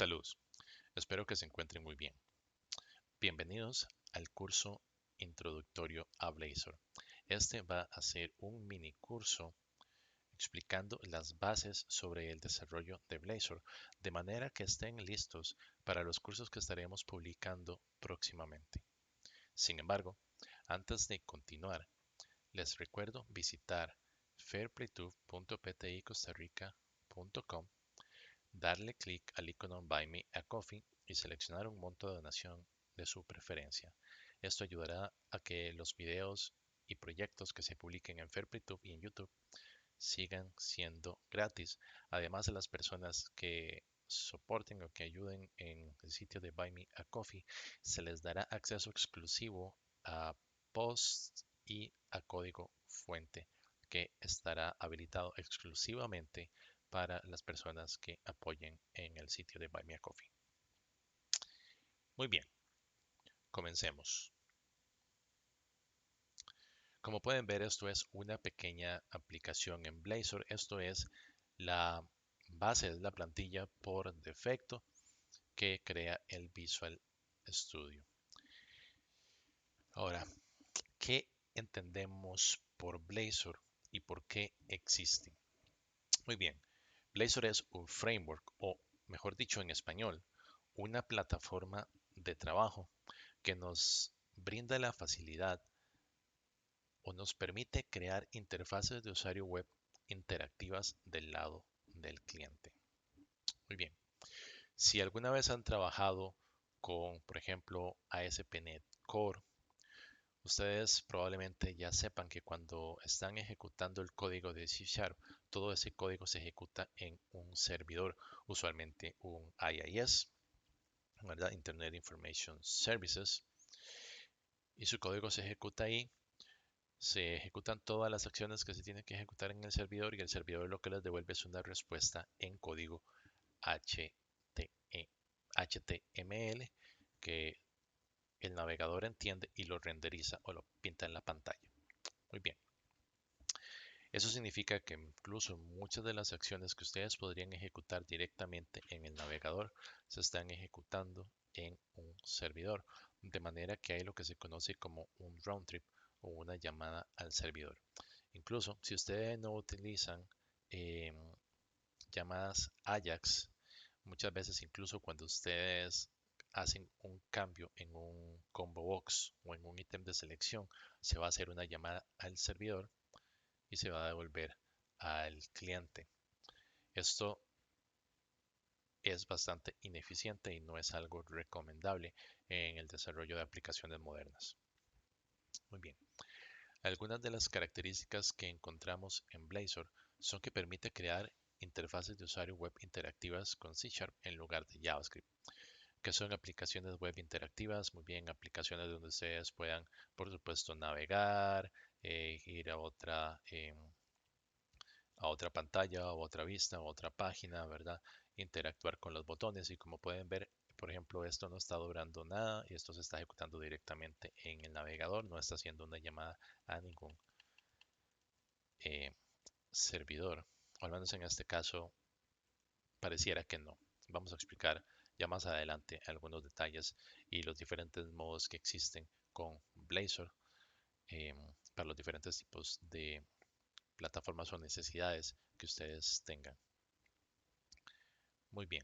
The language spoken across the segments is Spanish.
Saludos, espero que se encuentren muy bien. Bienvenidos al curso introductorio a Blazor. Este va a ser un mini curso explicando las bases sobre el desarrollo de Blazor, de manera que estén listos para los cursos que estaremos publicando próximamente. Sin embargo, antes de continuar, les recuerdo visitar fairplaytube.pticostarrica.com, darle clic al icono Buy Me a Coffee y seleccionar un monto de donación de su preferencia. Esto ayudará a que los videos y proyectos que se publiquen en FairPlayTube y en YouTube sigan siendo gratis. Además de las personas que soporten o que ayuden en el sitio de Buy Me a Coffee, se les dará acceso exclusivo a posts y a código fuente que estará habilitado exclusivamente para las personas que apoyen en el sitio de Buy Me a Coffee. Muy bien, comencemos. Como pueden ver, esto es una pequeña aplicación en Blazor. Esto es la base de la plantilla por defecto que crea el Visual Studio. Ahora, ¿qué entendemos por Blazor y por qué existe? Muy bien, Blazor es un framework, o mejor dicho en español, una plataforma de trabajo que nos brinda la facilidad o nos permite crear interfaces de usuario web interactivas del lado del cliente. Muy bien, si alguna vez han trabajado con, por ejemplo, ASP.NET Core, ustedes probablemente ya sepan que cuando están ejecutando el código de C Sharp, todo ese código se ejecuta en un servidor, usualmente un IIS, ¿verdad? Internet Information Services, y su código se ejecuta ahí. Se ejecutan todas las acciones que se tienen que ejecutar en el servidor y el servidor lo que les devuelve es una respuesta en código HTML que el navegador entiende y lo renderiza o lo pinta en la pantalla. Muy bien. Eso significa que incluso muchas de las acciones que ustedes podrían ejecutar directamente en el navegador se están ejecutando en un servidor, de manera que hay lo que se conoce como un round trip o una llamada al servidor. Incluso si ustedes no utilizan eh, llamadas Ajax, muchas veces incluso cuando ustedes hacen un cambio en un combo box o en un ítem de selección, se va a hacer una llamada al servidor y se va a devolver al cliente. Esto es bastante ineficiente y no es algo recomendable en el desarrollo de aplicaciones modernas. Muy bien. Algunas de las características que encontramos en Blazor son que permite crear interfaces de usuario web interactivas con C Sharp en lugar de JavaScript, que son aplicaciones web interactivas, muy bien, aplicaciones donde ustedes puedan, por supuesto, navegar, ir a otra pantalla, o otra vista, o otra página, ¿verdad? Interactuar con los botones y como pueden ver, por ejemplo, esto no está durando nada y esto se está ejecutando directamente en el navegador, no está haciendo una llamada a ningún eh, servidor, o al menos en este caso pareciera que no. Vamos a explicar ya más adelante algunos detalles y los diferentes modos que existen con Blazor eh, para los diferentes tipos de plataformas o necesidades que ustedes tengan. Muy bien.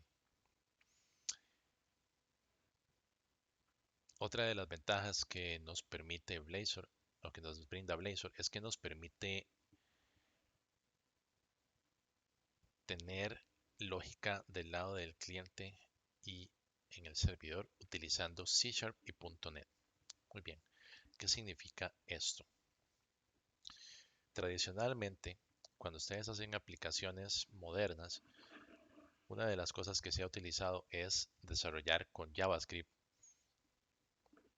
Otra de las ventajas que nos permite Blazor, o que nos brinda Blazor, es que nos permite tener lógica del lado del cliente y en el servidor utilizando C Sharp y .NET. Muy bien, ¿qué significa esto? Tradicionalmente, cuando ustedes hacen aplicaciones modernas, una de las cosas que se ha utilizado es desarrollar con JavaScript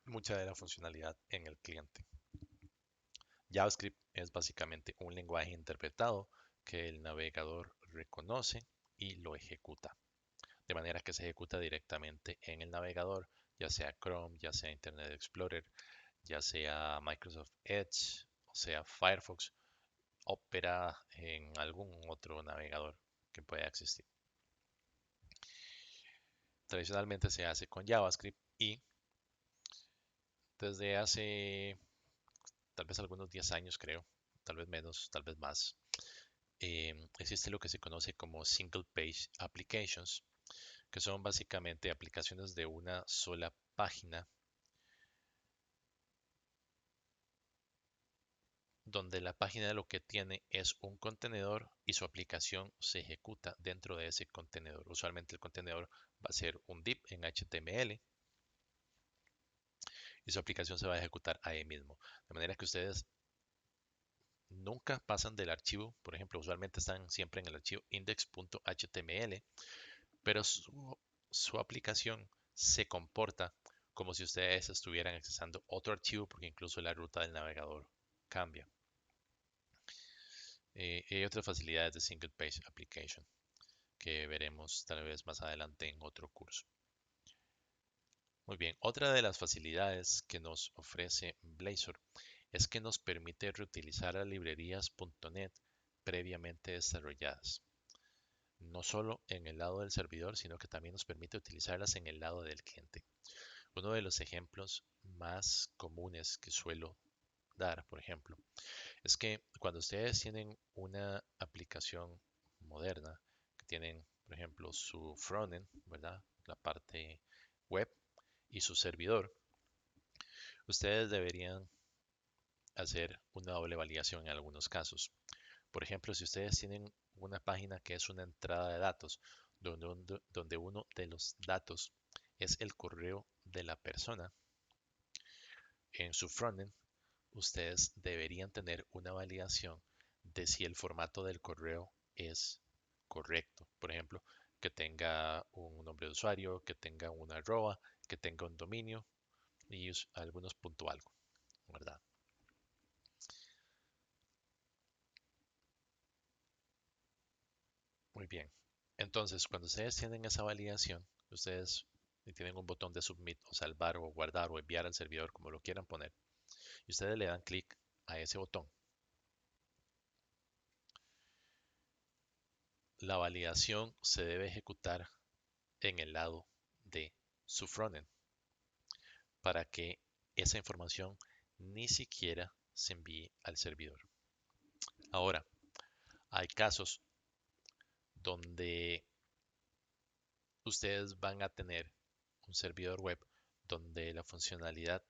mucha de la funcionalidad en el cliente. JavaScript es básicamente un lenguaje interpretado que el navegador reconoce y lo ejecuta, de manera que se ejecuta directamente en el navegador, ya sea Chrome, ya sea Internet Explorer, ya sea Microsoft Edge, o sea Firefox, Opera, en algún otro navegador que pueda existir. tradicionalmente se hace con JavaScript y desde hace tal vez algunos 10 años creo, tal vez menos, tal vez más, existe lo que se conoce como Single Page Applications, que son básicamente aplicaciones de una sola página donde la página lo que tiene es un contenedor y su aplicación se ejecuta dentro de ese contenedor. Usualmente el contenedor va a ser un div en HTML y su aplicación se va a ejecutar ahí mismo. De manera que ustedes nunca pasan del archivo, por ejemplo, usualmente están siempre en el archivo index.html, pero su aplicación se comporta como si ustedes estuvieran accesando otro archivo porque incluso la ruta del navegador cambia. Hay otras facilidades de Single Page Application que veremos tal vez más adelante en otro curso. Muy bien, otra de las facilidades que nos ofrece Blazor es que nos permite reutilizar las librerías .NET previamente desarrolladas, no solo en el lado del servidor, sino que también nos permite utilizarlas en el lado del cliente. Uno de los ejemplos más comunes que suelo dar, por ejemplo, es que cuando ustedes tienen una aplicación moderna, que tienen, por ejemplo, su frontend, ¿verdad? La parte web y su servidor, ustedes deberían hacer una doble validación en algunos casos. Por ejemplo, si ustedes tienen una página que es una entrada de datos, donde uno de los datos es el correo de la persona, en su frontend, ustedes deberían tener una validación de si el formato del correo es correcto. Por ejemplo, que tenga un nombre de usuario, que tenga una arroba, que tenga un dominio y algunos punto algo, ¿verdad? Muy bien. Entonces, cuando ustedes tienen esa validación, ustedes tienen un botón de submit o salvar o guardar o enviar al servidor, como lo quieran poner, y ustedes le dan clic a ese botón. La validación se debe ejecutar en el lado de su frontend para que esa información ni siquiera se envíe al servidor. Ahora, hay casos donde ustedes van a tener un servidor web donde la funcionalidad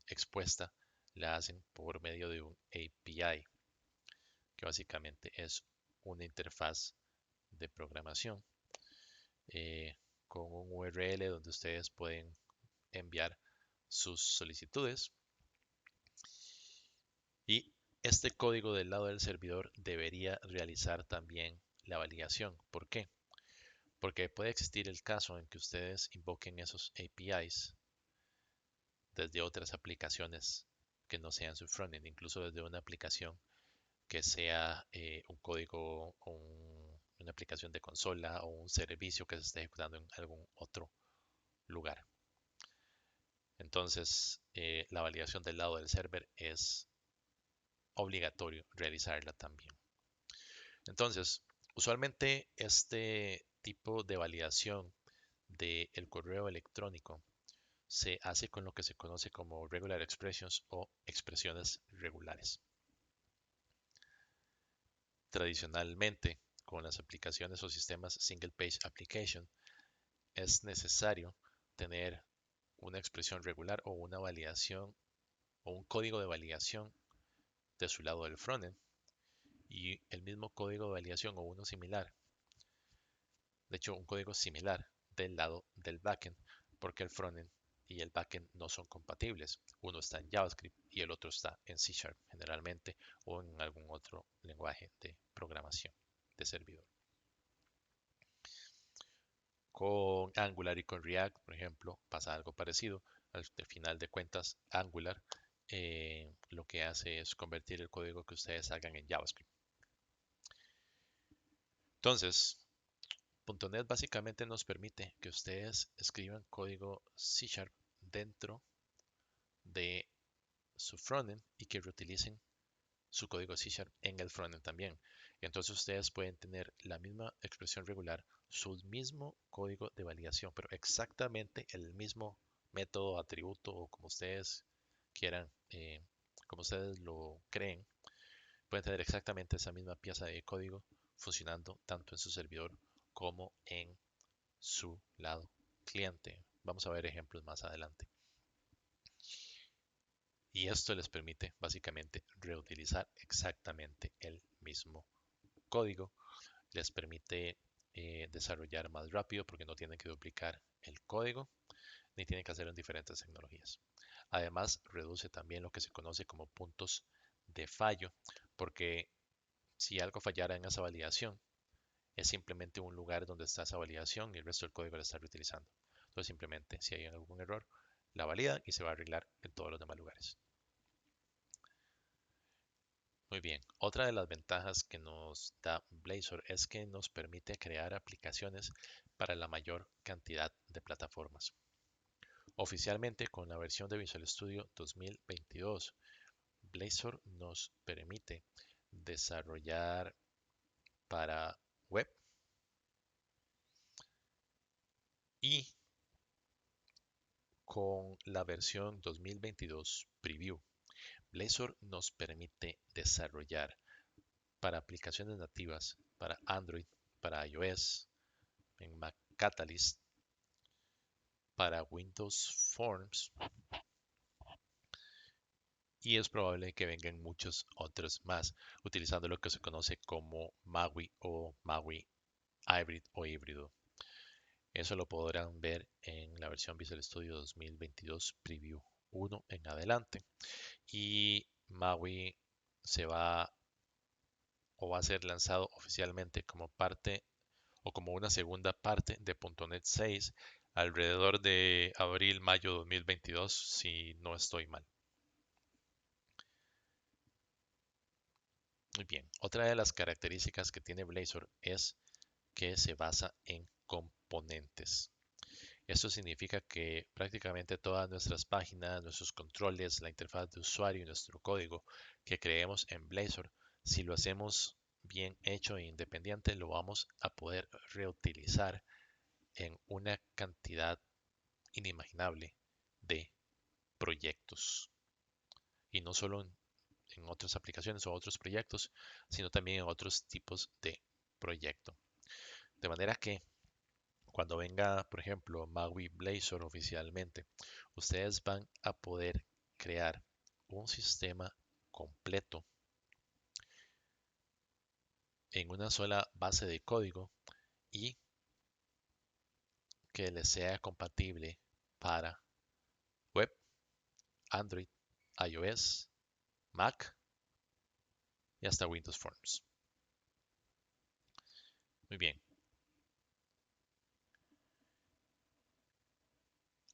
expuesta la hacen por medio de un API, que básicamente es una interfaz de programación con un URL donde ustedes pueden enviar sus solicitudes y este código del lado del servidor debería realizar también la validación. ¿Por qué? Porque puede existir el caso en que ustedes invoquen esos APIs desde otras aplicaciones que no sean su frontend, incluso desde una aplicación que sea un código o una aplicación de consola o un servicio que se esté ejecutando en algún otro lugar. Entonces, la validación del lado del server es obligatorio realizarla también. Entonces, usualmente este tipo de validación del correo electrónico se hace con lo que se conoce como regular expressions o expresiones regulares. Tradicionalmente, con las aplicaciones o sistemas Single Page Application, es necesario tener una expresión regular o una validación o un código de validación de su lado del frontend y el mismo código de validación o uno similar, de hecho un código similar del lado del backend, porque el frontend y el backend no son compatibles. Uno está en JavaScript y el otro está en C# generalmente o en algún otro lenguaje de programación de servidor. Con Angular y con React, por ejemplo, pasa algo parecido. Al final de cuentas, Angular lo que hace es convertir el código que ustedes hagan en JavaScript. Entonces, .NET básicamente nos permite que ustedes escriban código C# dentro de su frontend y que reutilicen su código C# en el frontend también. Entonces ustedes pueden tener la misma expresión regular, su mismo código de validación, pero exactamente el mismo método, atributo o como ustedes quieran, como ustedes lo creen, pueden tener exactamente esa misma pieza de código funcionando tanto en su servidor como en su lado cliente. Vamos a ver ejemplos más adelante. Y esto les permite básicamente reutilizar exactamente el mismo código. Les permite desarrollar más rápido porque no tienen que duplicar el código ni tienen que hacerlo en diferentes tecnologías. Además, reduce también lo que se conoce como puntos de fallo, porque si algo fallara en esa validación, es simplemente un lugar donde está esa validación y el resto del código lo está reutilizando. Entonces, simplemente si hay algún error, la valida y se va a arreglar en todos los demás lugares. Muy bien, otra de las ventajas que nos da Blazor es que nos permite crear aplicaciones para la mayor cantidad de plataformas. Oficialmente, con la versión de Visual Studio 2022, Blazor nos permite desarrollar para web y con la versión 2022 Preview, Blazor nos permite desarrollar para aplicaciones nativas, para Android, para iOS, en Mac Catalyst, para Windows Forms y es probable que vengan muchos otros más utilizando lo que se conoce como MAUI o MAUI Hybrid o híbrido. Eso lo podrán ver en la versión Visual Studio 2022 Preview 1 en adelante. Y MAUI se va o va a ser lanzado oficialmente como parte o como una segunda parte de .NET 6 alrededor de abril-mayo 2022, si no estoy mal. Muy bien, otra de las características que tiene Blazor es que se basa en componentes. Esto significa que prácticamente todas nuestras páginas, nuestros controles, la interfaz de usuario y nuestro código que creemos en Blazor, si lo hacemos bien hecho e independiente, lo vamos a poder reutilizar en una cantidad inimaginable de proyectos. Y no solo en otras aplicaciones o otros proyectos, sino también en otros tipos de proyecto. De manera que cuando venga, por ejemplo, MAUI Blazor oficialmente, ustedes van a poder crear un sistema completo en una sola base de código y que les sea compatible para web, Android, iOS, Mac y hasta Windows Forms. Muy bien.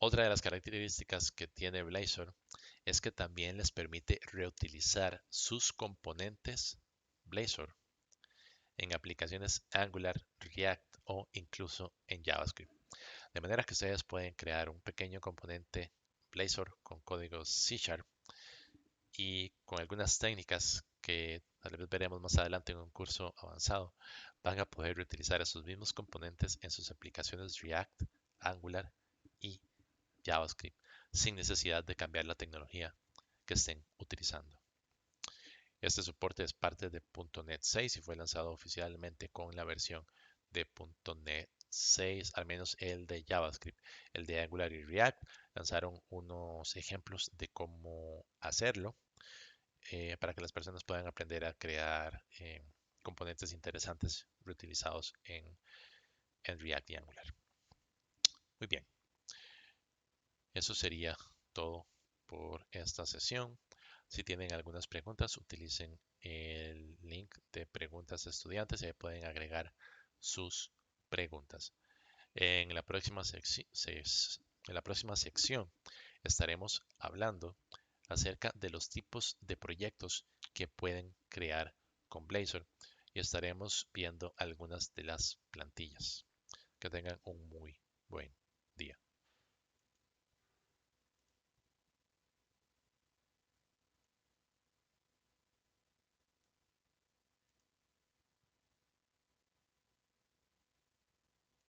Otra de las características que tiene Blazor es que también les permite reutilizar sus componentes Blazor en aplicaciones Angular, React o incluso en JavaScript. De manera que ustedes pueden crear un pequeño componente Blazor con código C# y con algunas técnicas que tal vez veremos más adelante en un curso avanzado, van a poder reutilizar esos mismos componentes en sus aplicaciones React, Angular y JavaScript sin necesidad de cambiar la tecnología que estén utilizando. Este soporte es parte de .NET 6 y fue lanzado oficialmente con la versión de .NET 6, al menos el de JavaScript. El de Angular y React lanzaron unos ejemplos de cómo hacerlo para que las personas puedan aprender a crear componentes interesantes reutilizados en React y Angular. Muy bien, eso sería todo por esta sesión. Si tienen algunas preguntas, utilicen el link de preguntas de estudiantes y ahí pueden agregar sus preguntas. En la próxima sección estaremos hablando acerca de los tipos de proyectos que pueden crear con Blazor y estaremos viendo algunas de las plantillas. Que tengan un muy buen día.